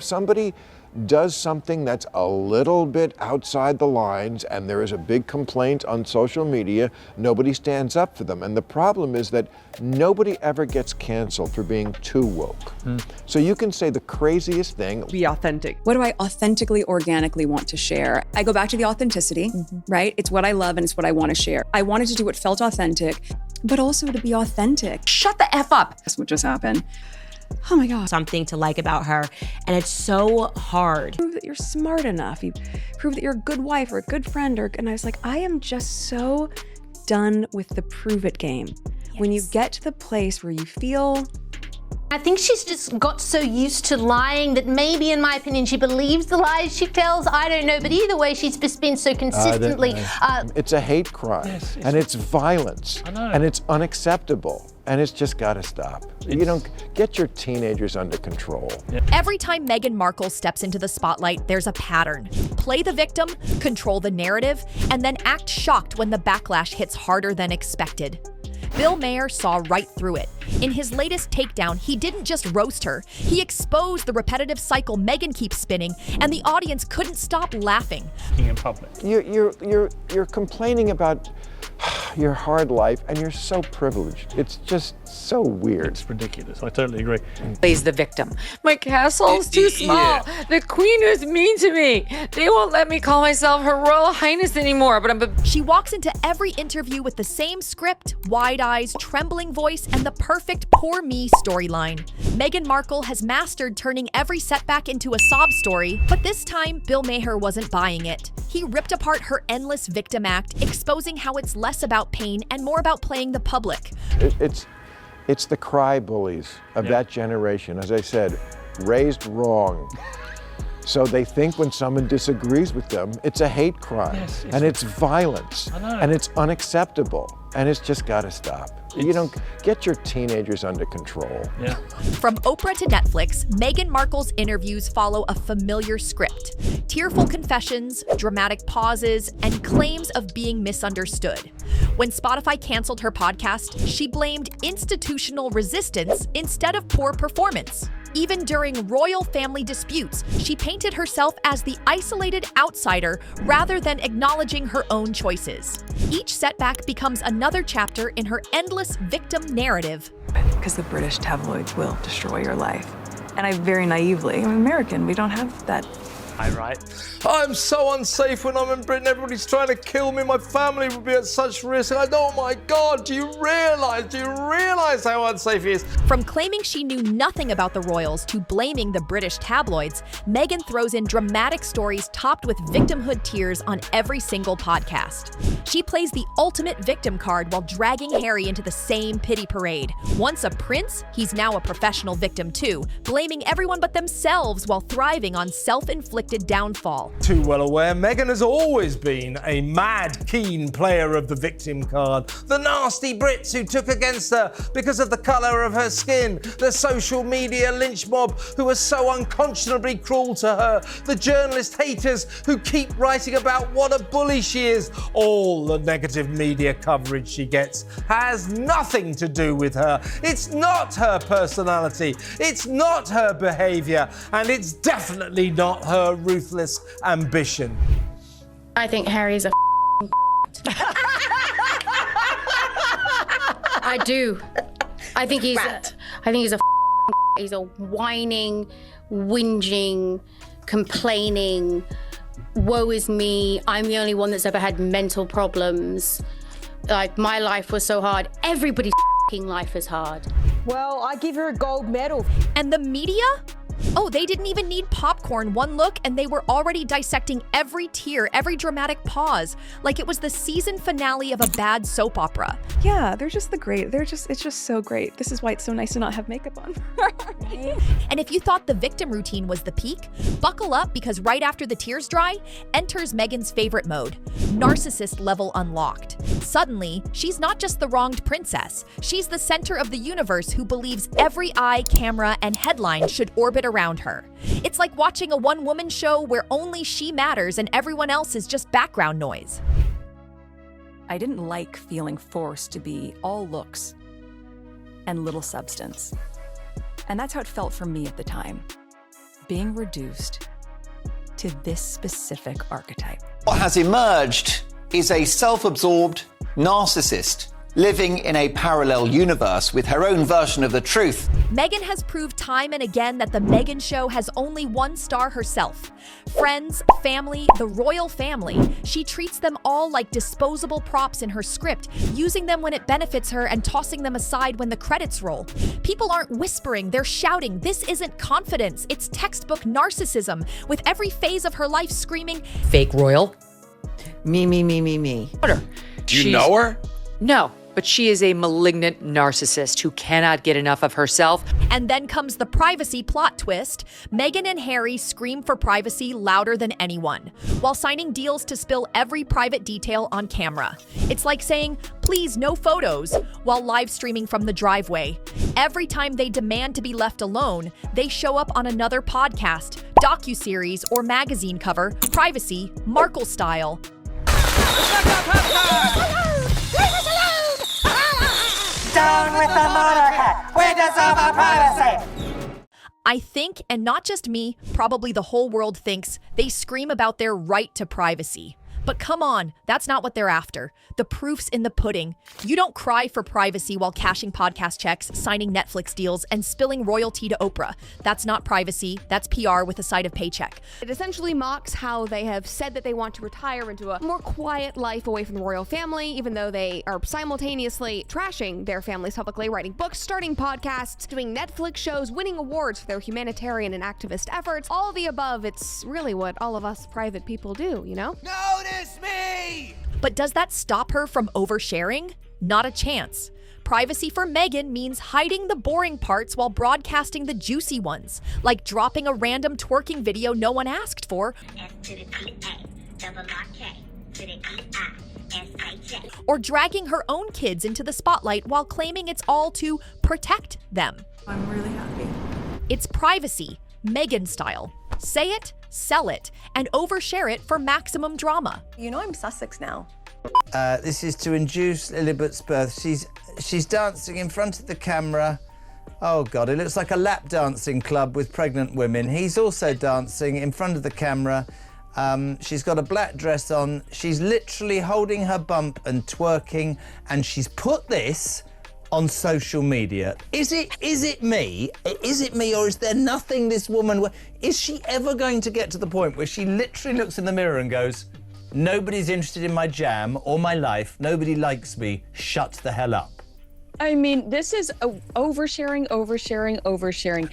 somebody does something that's a little bit outside the lines and there is a big complaint on social media, nobody stands up for them. And the problem is that nobody ever gets canceled for being too woke. So you can say the craziest thing. Be authentic. What do I authentically, organically want to share? I go back to the authenticity, right? It's what I love and it's what I want to share. I wanted to do what felt authentic, but also to be authentic. Shut the F up. That's what just happened. Oh my God. Something to like about her, and it's so hard. Prove that you're smart enough. You prove that you're a good wife or a good friend. And I was like, I am just so done with the prove it game. Yes. When you get to the place where you feel... I think she's just got so used to lying that maybe, in my opinion, she believes the lies she tells. I don't know, but either way, she's just been so consistently... it's a hate crime, and it's violence, and it's unacceptable. And it's just got to stop. You don't get your teenagers under control. Every time Meghan Markle steps into the spotlight, there's a pattern. Play the victim, control the narrative, and then act shocked when the backlash hits harder than expected. Bill Maher saw right through it. In his latest takedown, he didn't just roast her, he exposed the repetitive cycle Meghan keeps spinning, and the audience couldn't stop laughing. In public. You're complaining about your hard life, and you're so privileged. It's just so weird. It's ridiculous. I totally agree. Plays the victim. My castle's too small. Yeah. The queen is mean to me. They won't let me call myself Her Royal Highness anymore, but She walks into every interview with the same script, wide eyes, trembling voice, and the perfect poor me storyline. Meghan Markle has mastered turning every setback into a sob story, but this time, Bill Maher wasn't buying it. He ripped apart her endless victim act, exposing how it's less about pain and more about playing the public. It's the cry bullies of that generation, as I said, raised wrong. So they think when someone disagrees with them, it's a hate crime, and it's violence, and it's unacceptable, and it's just got to stop. You don't get your teenagers under control. From Oprah to Netflix, Meghan Markle's interviews follow a familiar script. Tearful confessions, dramatic pauses, and claims of being misunderstood. When Spotify canceled her podcast, she blamed institutional resistance instead of poor performance. Even during royal family disputes, she painted herself as the isolated outsider rather than acknowledging her own choices. Each setback becomes another chapter in her endless victim narrative. Because the British tabloids will destroy your life. And I very naively, I'm American, we don't have that. Right. I'm so unsafe when I'm in Britain. Everybody's trying to kill me. My family would be at such risk. Oh my God, do you realize how unsafe he is? From claiming she knew nothing about the royals to blaming the British tabloids, Meghan throws in dramatic stories topped with victimhood tears on every single podcast. She plays the ultimate victim card while dragging Harry into the same pity parade. Once a prince, he's now a professional victim too, blaming everyone but themselves while thriving on self-inflicted downfall. Too well aware, Meghan has always been a mad, keen player of the victim card. The nasty Brits who took against her because of the colour of her skin. The social media lynch mob who are so unconscionably cruel to her. The journalist haters who keep writing about what a bully she is. All the negative media coverage she gets has nothing to do with her. It's not her personality. It's not her behaviour. And it's definitely not her ruthless ambition. I think Harry's a I do. I think he's he's a whining, whinging, complaining, woe is me, I'm the only one that's ever had mental problems. Like, my life was so hard. Everybody's life is hard. Well, I give her a gold medal. And the media? Oh, they didn't even need popcorn. One look and they were already dissecting every tear, every dramatic pause, like it was the season finale of a bad soap opera. Yeah, they're just it's just so great. This is why it's so nice to not have makeup on. And if you thought the victim routine was the peak, buckle up because right after the tears dry, enters Meghan's favorite mode, narcissist level unlocked. Suddenly, she's not just the wronged princess. She's the center of the universe who believes every eye, camera, and headline should orbit around her. It's like watching a one-woman show where only she matters and everyone else is just background noise. I didn't like feeling forced to be all looks and little substance. And that's how it felt for me at the time. being reduced to this specific archetype. What has emerged is a self-absorbed narcissist living in a parallel universe with her own version of the truth. Meghan has proved time and again that the Meghan Show has only one star herself. Friends, family, the royal family, she treats them all like disposable props in her script, using them when it benefits her and tossing them aside when the credits roll. People aren't whispering, they're shouting. This isn't confidence, it's textbook narcissism, with every phase of her life screaming, Fake royal. Me. Do you know her? No, but she is a malignant narcissist who cannot get enough of herself. And then comes the privacy plot twist. Meghan and Harry scream for privacy louder than anyone, while signing deals to spill every private detail on camera. It's like saying, please no photos, while live streaming from the driveway. Every time they demand to be left alone, they show up on another podcast, docuseries, or magazine cover, privacy, Markle style. Down with the monarchy! We deserve our privacy! I think, and not just me, probably the whole world thinks, they scream about their right to privacy. But come on, that's not what they're after. The proof's in the pudding. You don't cry for privacy while cashing podcast checks, signing Netflix deals, and spilling royalty to Oprah. That's not privacy, that's PR with a side of paycheck. It essentially mocks how they have said that they want to retire into a more quiet life away from the royal family, even though they are simultaneously trashing their families publicly, writing books, starting podcasts, doing Netflix shows, winning awards for their humanitarian and activist efforts. All of the above, it's really what all of us private people do, you know? Notice me! But does that stop her from oversharing? Not a chance. Privacy for Meghan means hiding the boring parts while broadcasting the juicy ones, like dropping a random twerking video no one asked for, or dragging her own kids into the spotlight while claiming it's all to protect them. I'm really happy. It's privacy, Meghan style. Say it, sell it, and overshare it for maximum drama. You know I'm Sussex now. This is to induce Elizabeth's birth. She's dancing in front of the camera. Oh God, it looks like a lap dancing club with pregnant women. He's also dancing in front of the camera. She's got a black dress on. She's literally holding her bump and twerking, and she's put this on social media. Is it me? Is it me, or is there nothing this woman... Is she ever going to get to the point where she literally looks in the mirror and goes, nobody's interested in my jam or my life, nobody likes me, shut the hell up? I mean, this is oversharing.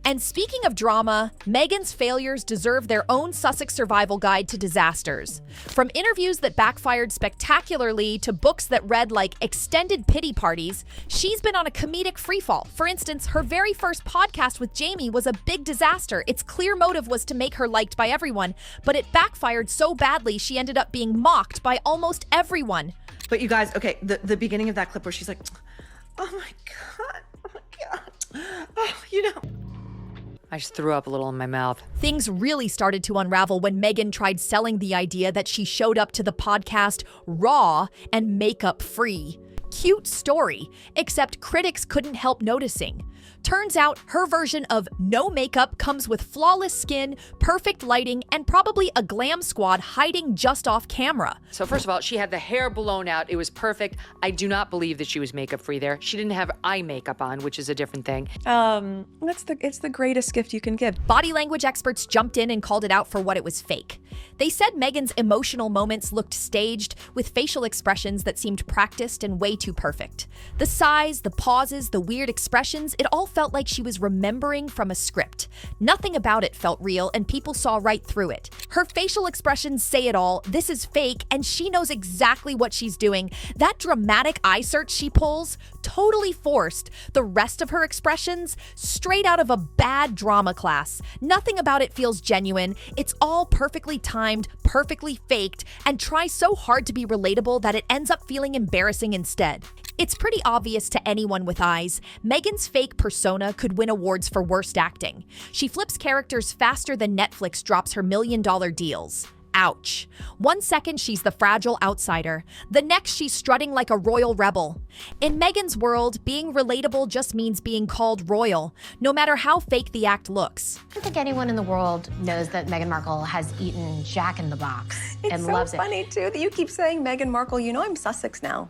And speaking of drama, Meghan's failures deserve their own Sussex survival guide to disasters. From interviews that backfired spectacularly to books that read like extended pity parties, she's been on a comedic freefall. For instance, her very first podcast with Jamie was a big disaster. Its clear motive was to make her liked by everyone, but it backfired so badly she ended up being mocked by almost everyone. But you guys, okay, the beginning of that clip where she's like, oh my God. Oh, you know. I just threw up a little in my mouth. Things really started to unravel when Meghan tried selling the idea that she showed up to the podcast raw and makeup free. Cute story, except critics couldn't help noticing. Turns out her version of no makeup comes with flawless skin, perfect lighting, and probably a glam squad hiding just off camera. So first of all, she had the hair blown out. It was perfect. I do not believe that she was makeup free there. She didn't have eye makeup on, which is a different thing. It's the greatest gift you can give. Body language experts jumped in and called it out for what it was fake. They said Meghan's emotional moments looked staged, with facial expressions that seemed practiced and way too perfect. The sighs, the pauses, the weird expressions, it all felt like she was remembering from a script. Nothing about it felt real, and people saw right through it. Her facial expressions say it all. This is fake, and she knows exactly what she's doing. That dramatic eye search she pulls, totally forced. The rest of her expressions, straight out of a bad drama class. Nothing about it feels genuine. It's all perfectly timed, perfectly faked, and tries so hard to be relatable that it ends up feeling embarrassing instead. It's pretty obvious to anyone with eyes. Meghan's fake persona could win awards for worst acting. She flips characters faster than Netflix drops her $1 million deals. Ouch. One second she's the fragile outsider. The next she's strutting like a royal rebel. In Meghan's world, being relatable just means being called royal, no matter how fake the act looks. I don't think anyone in the world knows that Meghan Markle has eaten Jack in the Box and loves it. It's so funny, too, that you keep saying, Meghan Markle, you know I'm Sussex now.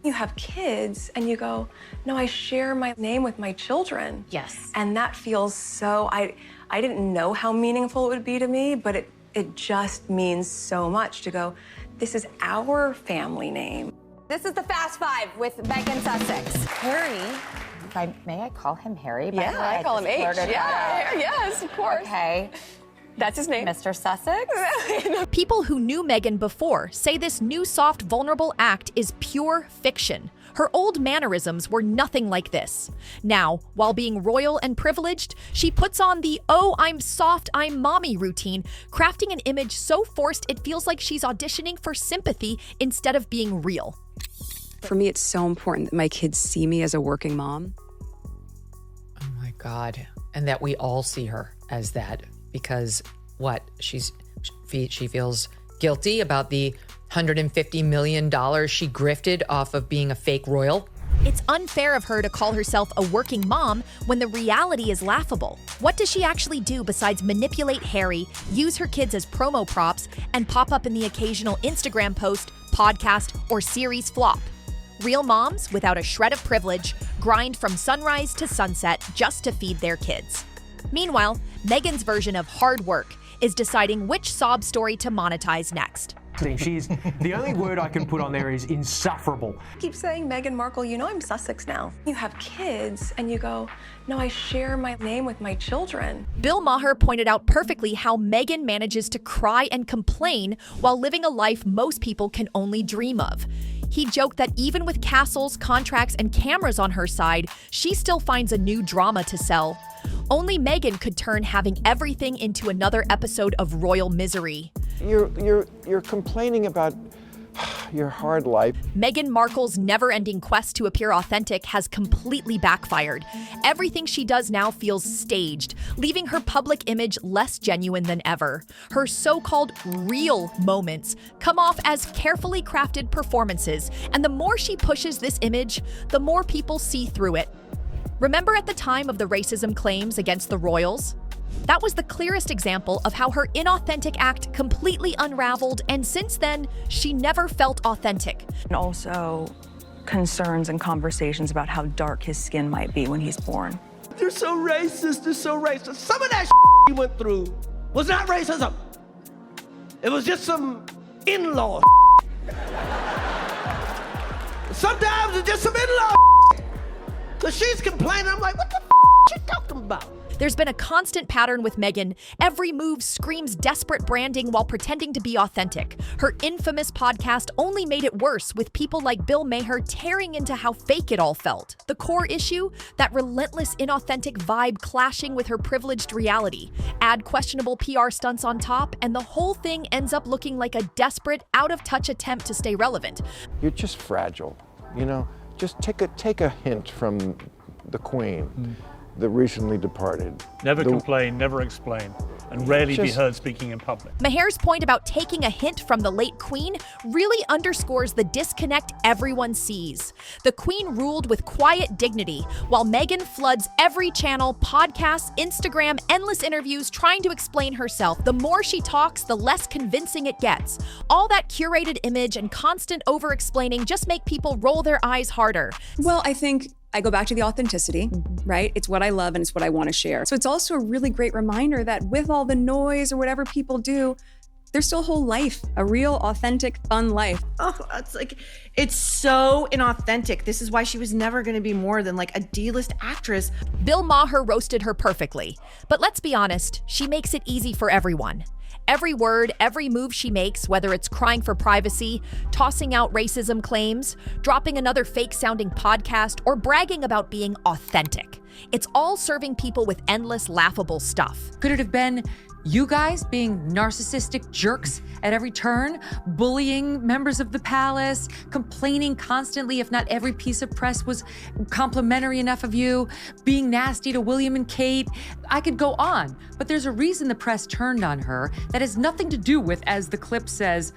You have kids and you go, no, I share my name with my children. Yes. And that feels so, I didn't know how meaningful it would be to me, but it just means so much to go, this is our family name. This is the Fast Five with Meghan Sussex. Harry, may I call him Harry? By the way? I call him H. Yeah, yes, of course. Okay. That's his name. Mr. Sussex? People who knew Meghan before say this new soft, vulnerable act is pure fiction. Her old mannerisms were nothing like this. Now, while being royal and privileged, she puts on the "oh, I'm soft, I'm mommy" routine, crafting an image so forced it feels like she's auditioning for sympathy instead of being real. For me, it's so important that my kids see me as a working mom. Oh my God. And that we all see her as that. Because she feels guilty about the $150 million she grifted off of being a fake royal. It's unfair of her to call herself a working mom when the reality is laughable. What does she actually do besides manipulate Harry, use her kids as promo props, and pop up in the occasional Instagram post, podcast, or series flop? Real moms, without a shred of privilege, grind from sunrise to sunset just to feed their kids. Meanwhile, Meghan's version of hard work is deciding which sob story to monetize next. She's the only word I can put on there is insufferable. Keep saying, Meghan Markle, you know I'm Sussex now. You have kids and you go, no, I share my name with my children. Bill Maher pointed out perfectly how Meghan manages to cry and complain while living a life most people can only dream of. He joked that even with castles, contracts, and cameras on her side, she still finds a new drama to sell. Only Meghan could turn having everything into another episode of royal misery. You're complaining about your hard life. Meghan Markle's never-ending quest to appear authentic has completely backfired. Everything she does now feels staged, leaving her public image less genuine than ever. Her so-called real moments come off as carefully crafted performances, and the more she pushes this image, the more people see through it. Remember at the time of the racism claims against the royals? That was the clearest example of how her inauthentic act completely unraveled, and since then, she never felt authentic. And also concerns and conversations about how dark his skin might be when he's born. They're so racist, they're so racist. Some of that he went through was not racism. It was just some in-law. Sometimes it's just some in-law. Cause she's complaining, I'm like, what the you talking about? There's been a constant pattern with Meghan. Every move screams desperate branding while pretending to be authentic. Her infamous podcast only made it worse, with people like Bill Maher tearing into how fake it all felt. The core issue? That relentless, inauthentic vibe clashing with her privileged reality. Add questionable PR stunts on top, and the whole thing ends up looking like a desperate, out-of-touch attempt to stay relevant. You're just fragile, you know? Just take a hint from the Queen. The recently departed. Never complain, never explain, and rarely be heard speaking in public. Maher's point about taking a hint from the late Queen really underscores the disconnect everyone sees. The Queen ruled with quiet dignity, while Meghan floods every channel, podcasts, Instagram, endless interviews trying to explain herself. The more she talks, the less convincing it gets. All that curated image and constant over-explaining just make people roll their eyes harder. Well, I think I go back to the authenticity, right? It's what I love and it's what I want to share. So it's also a really great reminder that with all the noise or whatever people do, there's still a whole life, a real, authentic, fun life. Oh, it's so inauthentic. This is why she was never going to be more than like a D-list actress. Bill Maher roasted her perfectly. But let's be honest, she makes it easy for everyone. Every word, every move she makes, whether it's crying for privacy, tossing out racism claims, dropping another fake-sounding podcast, or bragging about being authentic. It's all serving people with endless laughable stuff. Could it have been you guys being narcissistic jerks at every turn, bullying members of the palace, complaining constantly if not every piece of press was complimentary enough of you, being nasty to William and Kate? I could go on, but there's a reason the press turned on her that has nothing to do with, as the clip says,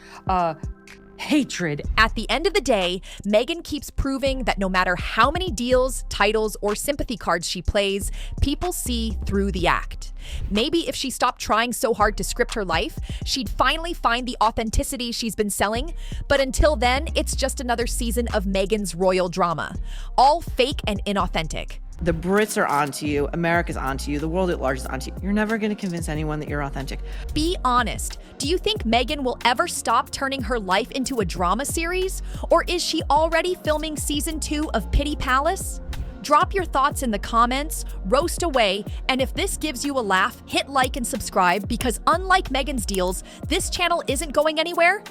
hatred. At the end of the day, Meghan keeps proving that no matter how many deals, titles, or sympathy cards she plays, people see through the act. Maybe if she stopped trying so hard to script her life, she'd finally find the authenticity she's been selling. But until then, it's just another season of Meghan's royal drama, all fake and inauthentic. The Brits are onto you, America's onto you, the world at large is onto you. You're never going to convince anyone that you're authentic. Be honest. Do you think Meghan will ever stop turning her life into a drama series? Or is she already filming season 2 of Pity Palace? Drop your thoughts in the comments, roast away, and if this gives you a laugh, hit like and subscribe because unlike Meghan's deals, this channel isn't going anywhere.